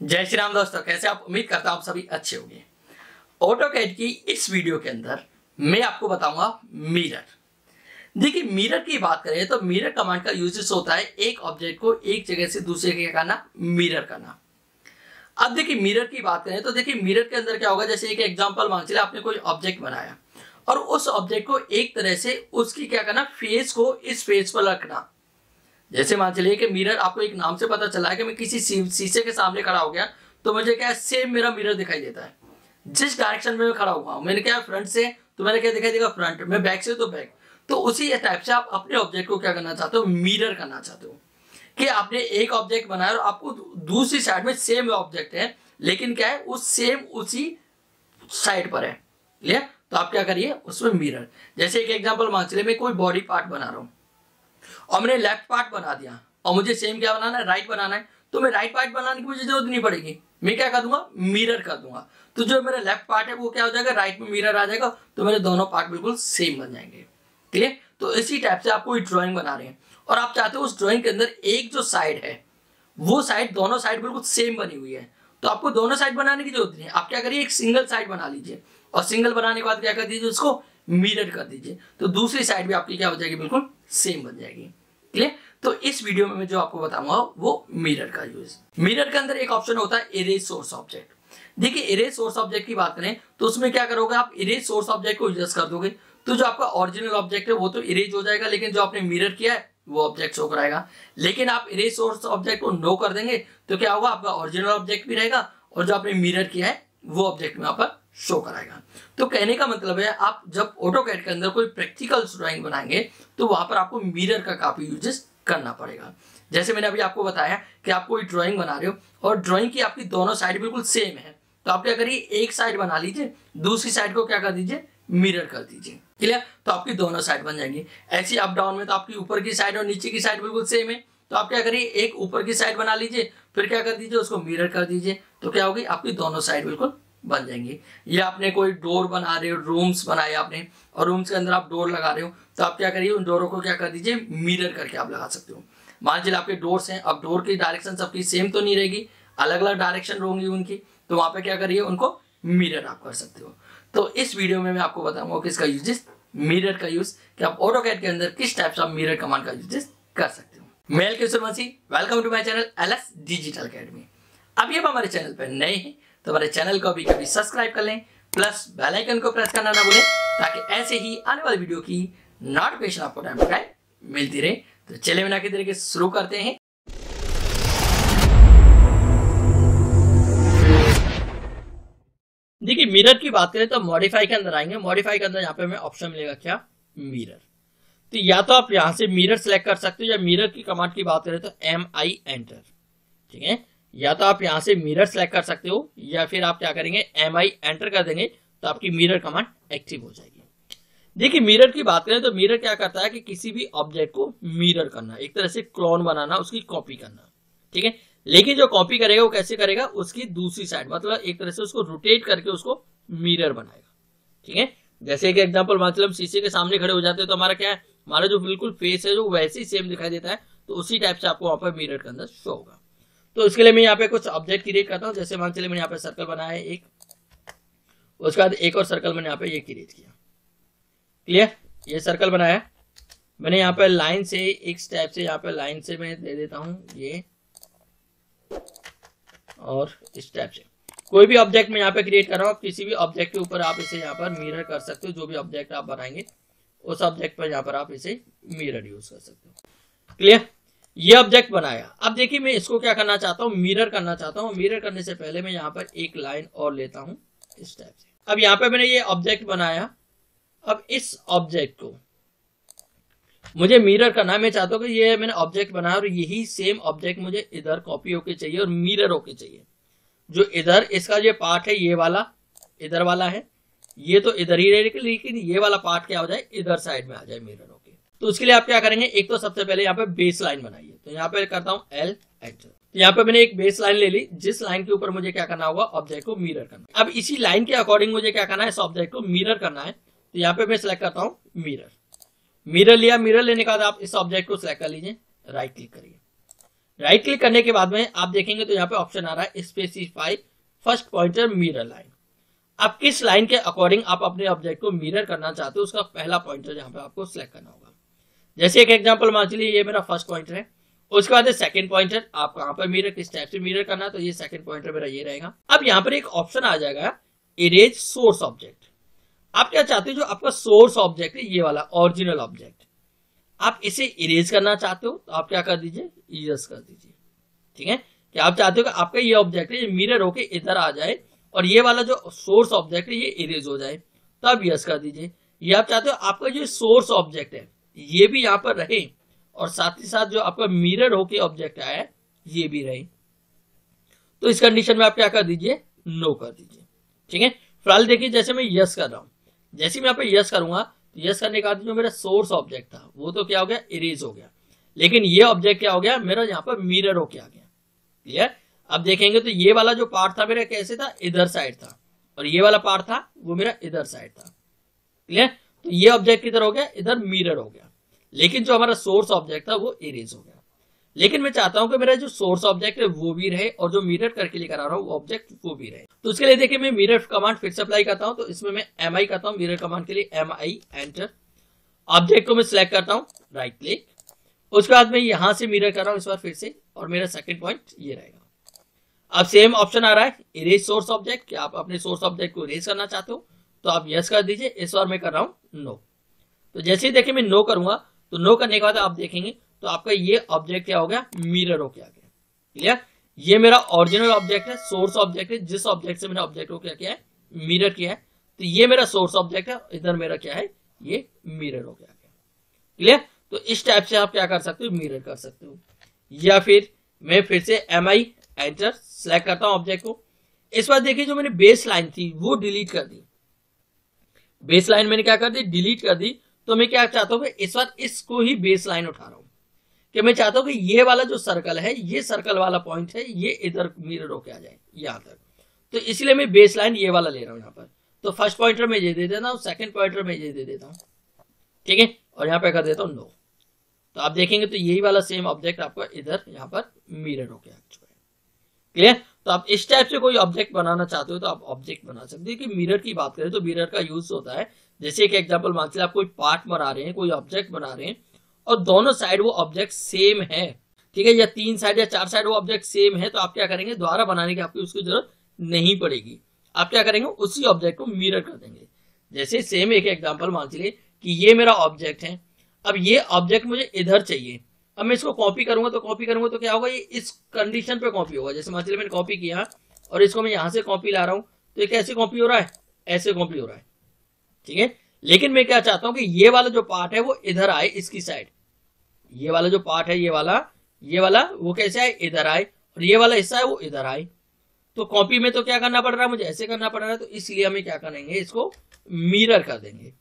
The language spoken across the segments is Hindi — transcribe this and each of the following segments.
जय श्री राम दोस्तों, कैसे आप? उम्मीद करता हूं आप सभी अच्छे होंगे। ऑटोकैड की इस वीडियो के अंदर मैं आपको बताऊंगा मिरर। देखिए, मिरर की बात करें तो मिरर कमांड का यूजेस होता है एक ऑब्जेक्ट को एक जगह से दूसरे जगह करना, मिरर करना। अब देखिए, मिरर की बात करें तो देखिए मिरर के अंदर क्या होगा, जैसे एक एग्जांपल मान चलिए आपने कोई ऑब्जेक्ट बनाया और उस ऑब्जेक्ट को एक तरह से उसकी क्या करना, फेस को इस फेस पर रखना। जैसे मान चलिए कि मिरर आपको एक नाम से पता चला है कि मैं किसी शीशे के सामने खड़ा हो गया तो मुझे क्या है, सेम मेरा मिरर दिखाई देता है। जिस डायरेक्शन में मैं खड़ा हुआ हूं, मैंने क्या फ्रंट से, तो मैंने क्या दिखाई देगा फ्रंट, मैं बैक से तो बैक। तो उसी टाइप से आप अपने ऑब्जेक्ट को क्या करना चाहते हो, मिरर करना चाहते हो कि आपने एक ऑब्जेक्ट बनाया और आपको दूसरी साइड में सेम ऑब्जेक्ट है, लेकिन क्या है उस सेम उसी साइड पर है। क्लियर? तो आप क्या करिए उसमें मिरर। जैसे एक एग्जाम्पल मान चलिए मैं कोई बॉडी पार्ट बना रहा हूँ और मैंने लेफ्ट पार्ट बना दिया और मुझे सेम क्या बनाना है, राइट बनाना है। तो मैं राइट पार्ट बनाने की मुझे जरूरत नहीं पड़ेगी, मैं क्या कर दूंगा, मिरर कर दूंगा। तो जो मेरा लेफ्ट पार्ट है वो क्या हो जाएगा, राइट में मिरर आ जाएगा, तो मेरे दोनों पार्ट बिल्कुल सेम बन जाएंगे। क्लियर? तो इसी टाइप से आप कोई ड्राइंग बना रहे हैं और आप चाहते हो उस ड्राइंग के अंदर एक जो साइड है वो साइड, दोनों साइड बिल्कुल सेम बनी हुई है, तो आपको दोनों साइड बनाने की जरूरत नहीं है। आप क्या करिए, एक सिंगल साइड बना लीजिए और सिंगल बनाने के बाद क्या कर दीजिए, उसको मिरर कर दीजिए, तो दूसरी साइड भी आपकी क्या हो जाएगी, बिल्कुल सेम बन जाएगी। क्लियर? तो इस वीडियो में मैं जो आपको बताऊंगा वो मिरर का यूज। मिरर के अंदर एक ऑप्शन होता है इरेज सोर्स ऑब्जेक्ट। देखिए, इरेज सोर्स ऑब्जेक्ट की बात करें तो उसमें क्या करोगे, आप इरेज सोर्स ऑब्जेक्ट को यूज कर दोगे तो जो आपका ओरिजिनल ऑब्जेक्ट है वो तो इरेज हो जाएगा, लेकिन जो आपने मिरर किया है वो ऑब्जेक्ट शो कराएगा। लेकिन आप इरेज सोर्स ऑब्जेक्ट को नो कर देंगे तो क्या होगा, आपका ओरिजिनल ऑब्जेक्ट भी रहेगा और जो आपने मिरर किया है वो ऑब्जेक्ट में यहाँ पर शो कराएगा। तो कहने का मतलब है, आप जब ऑटोकैड के अंदर कोई प्रैक्टिकल ड्राइंग बनाएंगे तो वहां पर आपको मिरर का काफी यूजेस करना पड़ेगा। जैसे मैंने अभी आपको बताया कि आप कोई ड्राइंग बना रहे हो और ड्राइंग की आपकी दोनों साइड बिल्कुल सेम है, तो आप क्या करिए, एक साइड बना लीजिए, दूसरी साइड को क्या कर दीजिए, मिरर कर दीजिए। क्लियर? तो आपकी दोनों साइड बन जाएंगी। ऐसी अप डाउन में तो आपकी ऊपर की साइड और नीचे की साइड बिल्कुल सेम है, तो आप क्या करिए, एक ऊपर की साइड बना लीजिए, फिर क्या कर दीजिए, उसको मिरर कर दीजिए, तो क्या होगी, आपकी दोनों साइड बिल्कुल बन जाएंगी। या आपने कोई डोर बना रहे हो, रूम्स बनाए आपने और रूम्स के अंदर आप डोर लगा रहे हो, तो आप क्या करिए, उन डोरों को क्या कर दीजिए, मिरर करके आप लगा सकते हो। मान लीजिए आपके डोर्स हैं, अब डोर की डायरेक्शन सबकी सेम तो नहीं रहेगी, अलग अलग डायरेक्शन होंगी उनकी, तो वहां पे क्या करिए, उनको मिरर आप कर सकते हो। तो इस वीडियो में मैं आपको बताऊंगा कि इसका यूजेस, मिरर का यूज, कि आप ऑटोकैड के अंदर किस टाइप से आप मिरर कमांड का यूजेस कर सकते हो। मैं Kishore Masih, welcome to my channel LS digital academy. अभी आप हमारे चैनल पर नए हैं तो हमारे चैनल को भी कभी सब्सक्राइब कर लें, प्लस बेल आइकन को प्रेस करना ना भूलें, ताकि ऐसे ही आने वाली वीडियो की नोटिफिकेशन आपको टाइम टू टाइम मिलती रहे। तो चलिए बिना किसी तरीके शुरू करते हैं। देखिए, मिरर की बात करें तो मॉडिफाई के अंदर आएंगे। मॉडिफाई के अंदर यहाँ पे हमें ऑप्शन मिलेगा क्या, मिरर। तो या तो आप यहाँ से मिरर सेलेक्ट कर सकते हो, या मिरर की कमांड की बात करें तो MI एंटर। ठीक है, या तो आप यहाँ से मिरर सेलेक्ट कर सकते हो या फिर आप क्या करेंगे, MI एंटर कर देंगे तो आपकी मिरर कमांड एक्टिव हो जाएगी। देखिए, मिरर की बात करें तो मिरर क्या करता है कि किसी भी ऑब्जेक्ट को मिरर करना, एक तरह से क्लोन बनाना, उसकी कॉपी करना। ठीक है, लेकिन जो कॉपी करेगा वो कैसे करेगा, उसकी दूसरी साइड, मतलब एक तरह से उसको रोटेट करके उसको मिरर बनाएगा। ठीक है, जैसे एक एग्जांपल, मतलब शीशे के सामने खड़े हो जाते हैं तो हमारा क्या है, हमारा जो बिल्कुल फेस है जो वैसे ही सेम दिखाई देता है, तो उसी टाइप से आपको वहां पर मिरर के अंदर शो होगा। तो इसके लिए मैं यहाँ पे कुछ ऑब्जेक्ट क्रिएट करता हूँ। जैसे मान चलिए मैंने यहाँ पे सर्कल बनाया है एक, उसके बाद एक और सर्कल मैंने यहाँ पे ये क्रिएट किया। क्लियर? ये सर्कल बनाया मैंने, यहाँ पे लाइन से एक स्टेप से, यहाँ पे लाइन से मैं दे देता हूँ ये, और इस टाइप से कोई भी ऑब्जेक्ट मैं यहाँ पे क्रिएट कर रहा हूँ। किसी भी ऑब्जेक्ट के ऊपर आप इसे यहाँ पर मिरर कर सकते हो, जो भी ऑब्जेक्ट आप बनाएंगे उस ऑब्जेक्ट पर यहाँ पर आप इसे मिरर यूज कर सकते हो। क्लियर? ये ऑब्जेक्ट बनाया। अब देखिए, मैं इसको क्या करना चाहता हूँ, मिरर करना चाहता हूँ। मिरर करने से पहले मैं यहाँ पर एक लाइन और लेता हूँ इस टाइप से। अब यहाँ पे मैंने ये ऑब्जेक्ट बनाया, अब इस ऑब्जेक्ट को मुझे मिरर करना है। मैं चाहता हूँ कि ये मैंने ऑब्जेक्ट बनाया और यही सेम ऑब्जेक्ट मुझे इधर कॉपी होके चाहिए और मिरर होके चाहिए। जो इधर इसका ये पार्ट है, ये वाला इधर वाला है, ये तो इधर ही रहेगा, लेकिन ये वाला पार्ट क्या हो जाए, इधर साइड में आ जाए मिरर होके। तो उसके लिए आप क्या करेंगे, एक तो सबसे पहले यहाँ पे बेस लाइन बनाइए। तो यहाँ पे करता हूँ L एंटर। तो यहाँ पे मैंने एक बेस लाइन ले ली, जिस लाइन के ऊपर मुझे क्या करना होगा, ऑब्जेक्ट को मिरर करना। अब इसी लाइन के अकॉर्डिंग मुझे क्या करना है, इस ऑब्जेक्ट को मिरर करना है। तो यहाँ पे मैं सिलेक्ट करता हूँ मिरर। मिरर लिया, मिरर लेने के बाद आप इस ऑब्जेक्ट को सिलेक्ट कर लीजिए, राइट क्लिक करिए। राइट क्लिक करने के बाद में आप देखेंगे तो यहाँ पे ऑप्शन आ रहा है specify first pointer mirror line. आप किस लाइन के अकॉर्डिंग आप अपने ऑब्जेक्ट को मिरर करना चाहते हो उसका पहला पॉइंटर यहाँ पे आपको सिलेक्ट करना होगा। जैसे एक एग्जांपल मान चलिए ये मेरा फर्स्ट पॉइंटर है, उसके बाद सेकंड पॉइंटर आप कहां पर मिरर किस टाइप से मिरर करना है, तो ये सेकंड पॉइंटर मेरा ये रहेगा। अब यहाँ पर एक ऑप्शन आ जाएगा इरेज सोर्स ऑब्जेक्ट। आप क्या चाहते हो, जो आपका सोर्स ऑब्जेक्ट है ये वाला ओरिजिनल ऑब्जेक्ट, आप इसे इरेज करना चाहते हो तो आप क्या कर दीजिए, यस कर दीजिए। ठीक है, कि आप चाहते हो कि आपका ये ऑब्जेक्ट है ये मिरर होके इधर आ जाए और ये वाला जो सोर्स ऑब्जेक्ट है ये इरेज हो जाए, तो आप यस कर दीजिए। ये आप चाहते हो आपका जो सोर्स ऑब्जेक्ट है ये भी यहाँ पर रहे और साथ ही साथ जो आपका मिरर होके ऑब्जेक्ट आया है ये भी रहे, तो इस कंडीशन में आप क्या कर दीजिए, नो कर दीजिए। ठीक है, फिलहाल देखिए जैसे मैं यस कर रहा हूं, जैसे मैं यहाँ पे यस करूंगा तो यस करने के बाद जो मेरा सोर्स ऑब्जेक्ट था वो तो क्या हो गया, इरेज हो गया, लेकिन ये ऑब्जेक्ट क्या हो गया, मेरा यहाँ पर मिरर होके आ गया। क्लियर, अब देखेंगे तो ये वाला जो पार्ट था मेरा कैसे था, इधर साइड था, और ये वाला पार्ट था वो मेरा इधर साइड था। क्लियर, तो ये ऑब्जेक्ट किधर हो गया, इधर मिरर हो गया, लेकिन जो हमारा सोर्स ऑब्जेक्ट था वो इरेज हो गया। लेकिन मैं चाहता हूं कि मेरा जो सोर्स ऑब्जेक्ट है वो भी रहे और जो मिरर करके लेकर आ रहा हूं वो ऑब्जेक्ट वो भी रहे। तो उसके लिए देखिए मैं मिरर कमांड फिर से अप्लाई करता हूं, तो इसमें मैं MI करता हूं मिरर कमांड के लिए, MI एंटर। ऑब्जेक्ट को मैं सिलेक्ट करता हूं, राइट क्लिक, उसके बाद मैं यहां से मिरर कर रहा हूं इस बार फिर से, और मेरा सेकंड पॉइंट ये रहेगा। अब सेम ऑप्शन आ रहा है इरेज सोर्स ऑब्जेक्ट, कि आप अपने सोर्स ऑब्जेक्ट को इरेज करना चाहते हो तो आप यस कर दीजिए, इस बार मैं कर रहा हूं नो। तो जैसे ही देखिए मैं नो करूंगा तो नो करने के बाद आप देखेंगे तो आपका ये ऑब्जेक्ट क्या हो गया, मिरर होके आ गया। क्लियर, ये मेरा ओरिजिनल ऑब्जेक्ट है, सोर्स ऑब्जेक्ट है, जिस ऑब्जेक्ट से मैंने ऑब्जेक्ट को क्या किया है, मिरर किया है, तो ये मेरा सोर्स ऑब्जेक्ट है, इधर मेरा क्या है, ये मिरर होके आ गया। क्लियर, तो इस टाइप से आप क्या कर सकते हो, मिरर कर सकते हो। या फिर मैं फिर से MI एंटर सेलेक्ट करता हूं ऑब्जेक्ट को। इस बार देखिए जो मैंने बेस लाइन थी वो डिलीट कर दी, बेस लाइन मैंने क्या कर दी, डिलीट कर दी। तो मैं क्या चाहता हूं, इस बार इसको ही बेस लाइन उठा रहा हूं, कि मैं चाहता हूं कि ये वाला जो सर्कल है, ये सर्कल वाला पॉइंट है, ये इधर मिरर होके आ जाए यहां तक, तो इसलिए मैं बेस लाइन ये वाला ले रहा हूं यहाँ पर। तो फर्स्ट पॉइंटर में ये दे देता हूं, सेकंड पॉइंटर में ये दे देता हूं, ठीक है, और यहाँ पे कर देता हूं नो। तो आप देखेंगे तो यही वाला सेम ऑब्जेक्ट आपका इधर यहाँ पर मिरर होके आ चुका है। क्लियर, तो आप इस टाइप से कोई ऑब्जेक्ट बनाना चाहते हो तो आप ऑब्जेक्ट बना सकते हैं। कि मिरर की बात करें तो मिरर का यूज होता है, जैसे एक एग्जांपल मान लीजिए आप कोई पार्ट बना रहे हैं, कोई ऑब्जेक्ट बना रहे हैं और दोनों साइड वो ऑब्जेक्ट सेम है, ठीक है, या 3 साइड या 4 साइड वो ऑब्जेक्ट सेम है, तो आप क्या करेंगे, दोबारा बनाने की आपकी उसकी जरूरत नहीं पड़ेगी। आप क्या करेंगे, उसी ऑब्जेक्ट को मिरर कर देंगे। जैसे सेम एक एग्जाम्पल मान लीजिए कि ये मेरा ऑब्जेक्ट है, अब ये ऑब्जेक्ट मुझे इधर चाहिए, अब मैं इसको कॉपी करूंगा तो क्या होगा, ये इस कंडीशन पे कॉपी होगा। जैसे मान लीजिए मैंने कॉपी किया और इसको मैं यहां से कॉपी ला रहा हूं, तो ये कैसे कॉपी हो रहा है, ऐसे कॉपी हो रहा है। ठीक है, लेकिन मैं क्या चाहता हूं कि ये वाला जो पार्ट है वो इधर आए, इसकी साइड, ये वाला जो पार्ट है ये वाला वो कैसे आए, इधर आए, और ये वाला हिस्सा है वो इधर आए। तो कॉपी में तो क्या करना पड़ रहा है, मुझे ऐसे करना पड़ रहा है, तो इसलिए हमें क्या करेंगे, इसको मिरर कर देंगे।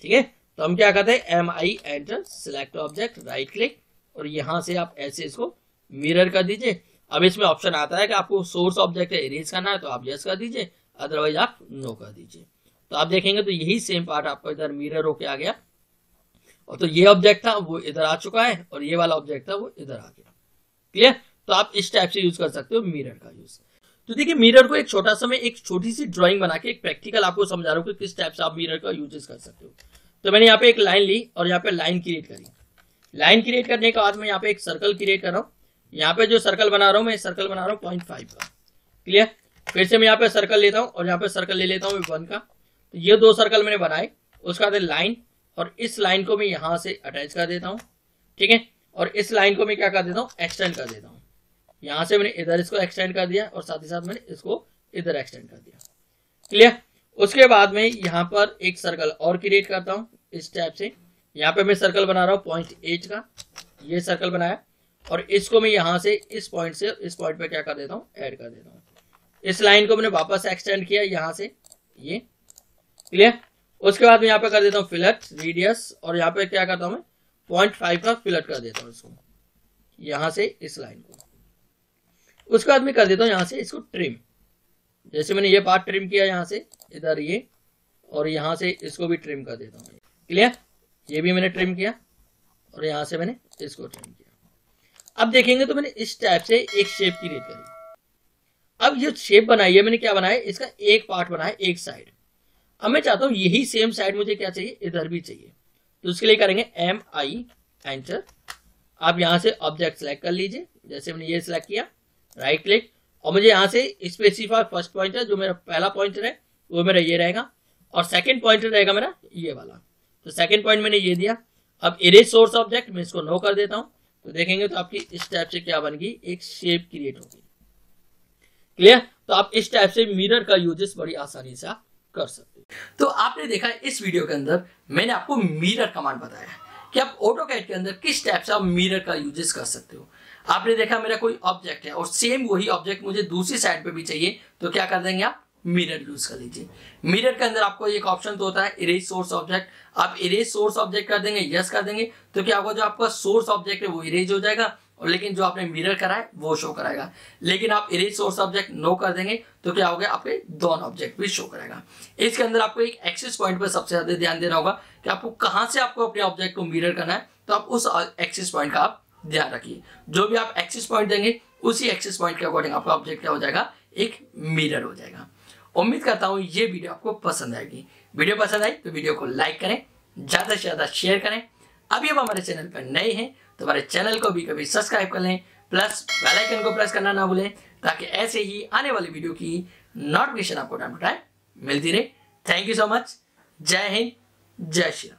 ठीक है, तो हम क्या करते हैं, MI enter select object, right click, और यहां से आप ऐसे इसको मिरर कर दीजिए। अब इसमें ऑप्शन आता है कि आपको सोर्स ऑब्जेक्ट इरेज करना है तो आप यस कर दीजिए, अदरवाइज आप नो कर दीजिए। तो आप देखेंगे तो यही सेम पार्ट आपको इधर मिरर होके आ गया, और तो ये ऑब्जेक्ट था वो इधर आ चुका है और ये वाला ऑब्जेक्ट था वो इधर आ गया। क्लियर, तो आप इस टाइप से यूज कर सकते हो मिरर का यूज। तो देखिए मिरर को एक छोटा सा मैं एक छोटी सी ड्राइंग बना के एक प्रैक्टिकल आपको समझा रहा हूँ कि किस टाइप से आप मिरर का यूजेस कर सकते हो। तो मैंने यहाँ पे एक लाइन ली और यहाँ पे लाइन क्रिएट करी। लाइन क्रिएट करने के बाद मैं यहाँ पे एक सर्कल क्रिएट कर रहा हूँ। यहाँ पे जो सर्कल बना रहा हूँ मैं सर्कल बना रहा हूँ 0.5 का। क्लियर, फिर से मैं यहाँ पे सर्कल लेता हूँ और यहाँ पे सर्कल ले लेता हूँ 1 का। तो ये 2 सर्कल मैंने बनाए, उसके बाद लाइन, और इस लाइन को मैं यहाँ से अटैच कर देता हूँ। ठीक है, और इस लाइन को मैं क्या कर देता हूँ, एक्सटेंड कर देता हूँ। यहाँ से मैंने इधर इसको एक्सटेंड कर दिया और साथ ही साथ मैंने इसको इधर एक्सटेंड कर दिया। क्लियर, उसके बाद में यहाँ पर एक सर्कल और क्रिएट करता हूँ इस टाइप से। यहाँ पे मैं सर्कल बना रहा हूँ 0.8 का, ये सर्कल बनाया, और इसको मैं यहाँ से इस पॉइंट से इस पॉइंट पे क्या कर देता हूँ, ऐड कर देता हूँ। इस लाइन को मैंने वापस एक्सटेंड किया यहाँ से ये। क्लियर, उसके बाद मैं यहाँ पे कर देता हूँ फिलट रेडियस, और यहाँ पे क्या करता हूँ मैं 0.5 का फिलट कर देता हूँ इसको यहाँ से इस लाइन को। उसके बाद मैं कर देता हूँ यहाँ से इसको ट्रिम। जैसे मैंने ये पार्ट ट्रिम किया यहाँ से इधर ये, और यहाँ से इसको भी ट्रिम कर देता हूँ। क्लियर, ये भी मैंने ट्रिम किया और यहाँ से मैंने इसको ट्रिम किया। अब देखेंगे तो मैंने इस टाइप से एक शेप क्रिएट करी। अब ये शेप बनाई है मैंने, क्या बनाया, इसका एक पार्ट बनाया एक साइड। अब मैं चाहता हूं यही सेम साइड मुझे क्या चाहिए, इधर भी चाहिए। तो उसके लिए करेंगे MI एंटर। आप यहां से ऑब्जेक्ट सेलेक्ट कर लीजिए, जैसे मैंने ये सिलेक्ट किया, राइट क्लिक, और मुझे यहां से स्पेसिफाई फर्स्ट पॉइंटर, जो मेरा पहला पॉइंटर है वो मेरा ये रहेगा, और सेकंड पॉइंटर रहेगा मेरा ये वाला। तो सेकंड पॉइंट मैंने ये दिया। अब इरेज सोर्स ऑब्जेक्ट, मैं इसको नो कर देता हूं। तो देखेंगे तो आपकी इस टाइप से क्या बन गई, एक शेप क्रिएट होगी। क्लियर। तो आप इस टाइप से मिरर का यूजेस बड़ी आसानी से आप कर सकते हो। तो आपने देखा इस वीडियो के अंदर मैंने आपको मिरर कमांड बताया कि आप ऑटोकैड के अंदर किस टाइप से आप मिरर का यूजेस कर सकते हो। आपने देखा मेरा कोई ऑब्जेक्ट है और सेम वही ऑब्जेक्ट मुझे दूसरी साइड पे भी चाहिए, तो क्या कर देंगे आप, मिरर यूज कर लीजिए। मिरर के अंदर आपको एक ऑप्शन तो होता है इरेज सोर्स ऑब्जेक्ट। आप इरेज सोर्स ऑब्जेक्ट कर देंगे, यस कर देंगे, तो क्या होगा, जो आपका सोर्स ऑब्जेक्ट है वो इरेज हो जाएगा, और लेकिन जो आपने मिरर करा है वो शो कराएगा। लेकिन आप इरेज सोर्स ऑब्जेक्ट नो कर देंगे तो क्या होगा, आपके दोनों ऑब्जेक्ट भी शो करेगा। इसके अंदर आपको एक एक्सिस पॉइंट पर सबसे ज्यादा ध्यान देना होगा कि आपको कहां से आपको अपने ऑब्जेक्ट को मिरर करना है, तो आप उस एक्सिस पॉइंट का आप ध्यान रखिए। जो भी आप एक्सिस पॉइंट देंगे उसी एक्सिस पॉइंट के अकॉर्डिंग आपका ऑब्जेक्ट क्या हो जाएगा, एक मिरर हो जाएगा। उम्मीद करता हूं ये वीडियो आपको पसंद आएगी। वीडियो पसंद आई तो वीडियो को लाइक करें, ज्यादा से ज्यादा शेयर करें। अभी अब हमारे चैनल पर नए हैं तो हमारे चैनल को भी कभी सब्सक्राइब कर लें, प्लस बेल आइकन को प्रेस करना ना भूलें, ताकि ऐसे ही आने वाली वीडियो की नोटिफिकेशन आपको टाइम टू टाइम मिलती रहे। Thank you so much. जय हिंद, जय श्री राम।